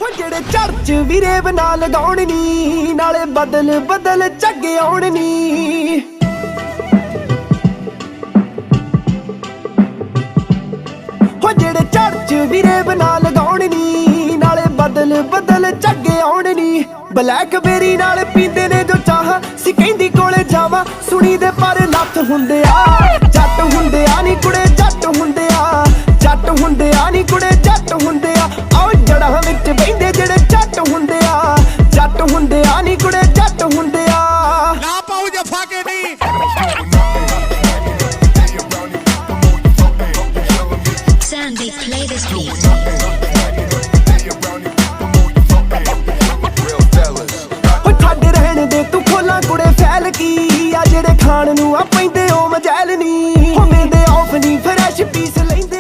ਹੋ ਜਿਹੜੇ ਚਰਚ ਵੀਰੇ ਬਣਾ ਲਗਾਉਣ ਨੀ, ਨਾਲੇ ਬਦਲ ਬਦਲ ਝੱਗੇ ਆਉਣ ਨੀ। ਹੋ ਜਿਹੜੇ ਚਰਚ ਵੀਰੇ ਬਣਾ ਲਗਾਉਣ ਨੀ, ਨਾਲੇ ਬਦਲ ਬਦਲ ਝੱਗੇ ਆਉਣ ਨੀ। ਬਲੈਕਬੇਰੀ ਨਾਲ ਪੀਂਦੇ ਨੇ ਜੋ ਚਾਹ, ਸੀ ਕਹਿੰਦੀ ਕੋਲੇ ਜਾਵਾਂ ਸੁਣੀ ਦੇ ਪਰ ਲੱਥ ਹੁੰਦੇ ਆ। ਜੱਟ ਹੁੰਦੇ ਆ ਨੀ ਕੁੜੇ ਜੱਟ ਹੁੰਦੇ ਆ, ਜੱਟ ਹੁੰਦੇ ਆ ਨੀ ਕੁੜੇ ਜੱਟ ਹੁੰਦੇ ਆ। ਆਓ ਜੜਾਂ ਵਿੱਚ ਬਹਿੰਦੇ ਜਿਹੜੇ ਜੱਟ ਹੁੰਦੇ ਆ, ਜੱਟ ਹੁੰਦੇ ਆ ਨੀ ਕੁੜੇ ਜੱਟ ਹੁੰਦੇ ਆ। ਨਾ ਪਾਉ ਜਫਾ ਕੇ ਨਹੀਂ Sandy, play this beat. ਹੋ ਠੱਡ ਰਹਿਣ ਦੇ ਤੂੰ ਖੋਲਾਂ ਕੁੜੇ ਫੈਲ ਕੀ ਆ, ਜਿਹੜੇ ਖਾਣ ਨੂੰ ਆ ਪੈਂਦੇ ਉਹ ਮਜੈਲ ਨੀ। ਹੁੰਦੇ ਦੇ ਆਫ ਨੀ ਫਰੈਸ਼ ਪੀਸ ਲੈਂਦੇ